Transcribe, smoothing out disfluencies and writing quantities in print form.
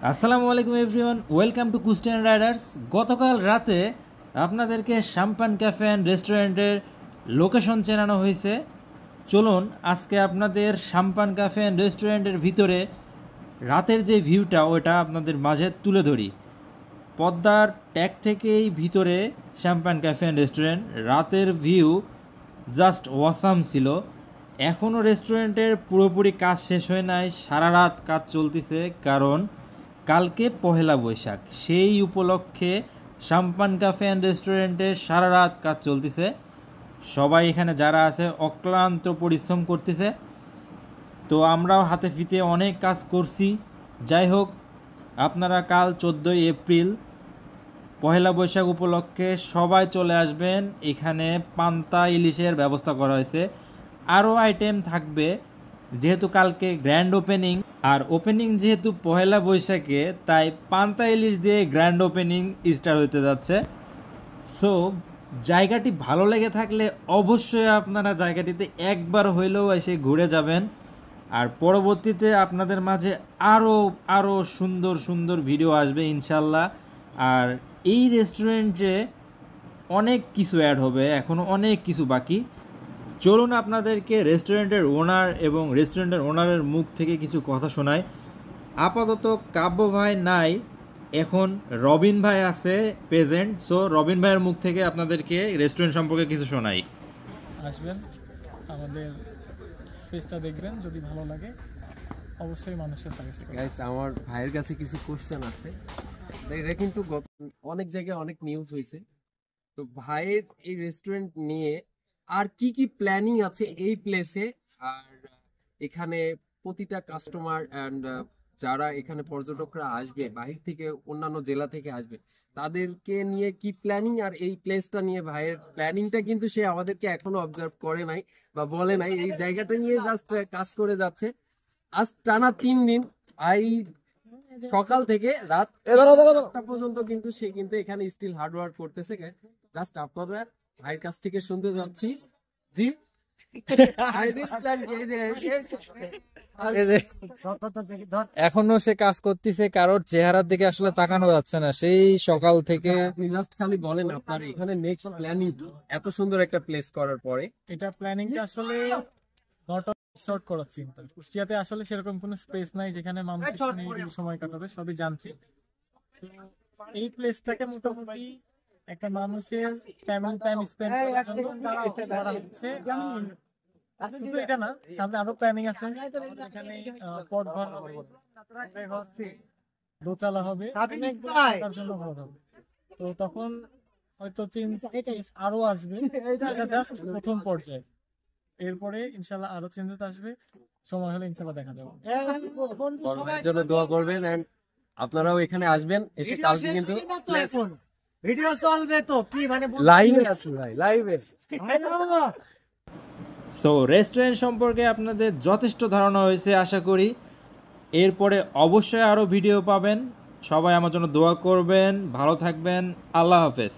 আসসালামু আলাইকুম everyone, welcome to কুস্টেন Riders. গতকাল রাতে আপনাদেরকে শাম্পান ক্যাফে অ্যান্ড রেস্টুরেন্টের লোকেশন চেনানো হয়েছে। চলুন আজকে আপনাদের শাম্পান ক্যাফে অ্যান্ড রেস্টুরেন্টের ভিতরে রাতের যে ভিউটা ওটা আপনাদের মাঝে তুলে ধরি। পদ্মার ট্যাগ থেকেই ভিতরে শ্যাম্পান ক্যাফে অ্যান্ড রেস্টুরেন্ট, রাতের ভিউ জাস্ট ওয়াসাম ছিল। এখনও রেস্টুরেন্টের পুরোপুরি কাজ শেষ হয় নাই, সারা রাত কাজ চলতেছে, কারণ কালকে পহেলা বৈশাখ। সেই উপলক্ষে শ্যাম্পান ক্যাফে অ্যান্ড রেস্টুরেন্টে সারা রাত কাজ চলতেছে। সবাই এখানে যারা আছে অক্লান্ত পরিশ্রম করতেছে, তো আমরাও হাতে ফিতে অনেক কাজ করছি। যাই হোক, আপনারা কাল 14ই এপ্রিল পহেলা বৈশাখ উপলক্ষে সবাই চলে আসবেন। এখানে পান্তা ইলিশের ব্যবস্থা করা হয়েছে, আরও আইটেম থাকবে যেহেতু কালকে গ্র্যান্ড ওপেনিং। আর ওপেনিং যেহেতু পহেলা বৈশাখে, তাই পান্তা ইলিশ দিয়ে গ্র্যান্ড ওপেনিং স্টার্ট হতে যাচ্ছে। সো জায়গাটি ভালো লেগে থাকলে অবশ্যই আপনারা জায়গাটিতে একবার হইলেও এসে ঘুরে যাবেন। আর পরবর্তীতে আপনাদের মাঝে আরও আরও সুন্দর সুন্দর ভিডিও আসবে ইনশাল্লাহ। আর এই রেস্টুরেন্টে অনেক কিছু অ্যাড হবে, এখনও অনেক কিছু বাকি। চলুন আপনাদেরকে রেস্টুরেন্টের ওনার এবং রেস্টুরেন্টের ওনারের মুখ থেকে কিছু কথা শোনাই। আপাতত কাব্য ভাই নাই, এখন রবিন ভাই আছে প্রেজেন্ট। সো রবিন ভাইয়ের মুখ থেকে আপনাদেরকে রেস্টুরেন্ট সম্পর্কে কিছু শোনাই। আসবেন, আমাদের স্পেসটা দেখবেন, যদি ভালো লাগে অবশ্যই মানুষের সাজেস্ট করবেন। গাইস, আমার ভাইয়ের কাছে কিছু কোশ্চেন আছে। এটা কিন্তু অনেক জায়গায় অনেক নিউজ হয়েছে। তো ভাইয়ের এই রেস্টুরেন্ট নিয়ে আর কি কি প্ল্যানিং আছে এই প্লেসে, আর এখানে প্রতিটা কাস্টমার অ্যান্ড যারা এখানে পর্যটকরা আসবে বাইরে থেকে, অন্যান্য জেলা থেকে আসবে, তাদেরকে নিয়ে কি প্ল্যানিং, আর এই প্লেসটা নিয়ে ভাইয়ের প্ল্যানিংটা কিন্তু সে আমাদেরকে এখনো অবজার্ভ করে নাই বা বলে নাই। এই জায়গাটা নিয়ে জাস্ট কাজ করে যাচ্ছে আজ টানা 3 দিন। ভাই সকাল থেকে রাত 8টা পর্যন্ত কিন্তু সে কিন্তু এখানে স্টিল হার্ড ওয়ার্ক করতেছে। জাস্ট আপনারা ভাইয়ের কাছ থেকে শুনতে যাচ্ছি। জি এখনো সে কাজ করতেছে, কারোর চেহারার দিকে আসলে তাকানো যাচ্ছে না সেই সকাল থেকে। আপনি জাস্ট খালি বলেন আপনার এখানে নেক্সট প্ল্যানিং, এত সুন্দর একটা প্লেস করার পরে। এটা প্ল্যানিংটা আসলে নট শর্ট করার চিন্তা। কুষ্টিয়াতে আসলে সেরকম কোনো স্পেস নাই যেখানে মানুষ এখানে এগুলো সময় কাটাবে, সবই জানছি। তো এই প্লেসটাকে মোটামুটি একটা মানুষের ফ্যামিলি টাইম স্পেন্ড করার জন্য করা হচ্ছে। আর শুধু এটা না, সামনে আরো প্ল্যানিং আছে। এখানে পটঘর হবে, দোতলা হবে, তার জন্য ঘর হবে। তো তখন হয়তো চেঞ্জ আরো আসবে, এটা জাস্ট প্রথম পর্যায়ে। এরপরে ইনশাল্লাহ আরো চেঞ্জেস আসবে, সময় হলে ইনশাল্লাহ দেখা যাবে। ভাইয়ের জন্য দোয়া করবেন এন্ড আপনারাও এখানে আসবেন, এসে কালকে কিন্তু ভিডিও চলবে তো কি মানে লাইভে আছে ভাই, লাইভে। সো রেস্টুরেন্ট সম্পর্কে আপনাদের যথেষ্ট ধারণা হয়েছে আশা করি। এরপরে অবশ্যই আরও ভিডিও পাবেন। সবাই আমার জন্য দোয়া করবেন, ভালো থাকবেন, আল্লাহ হাফেজ।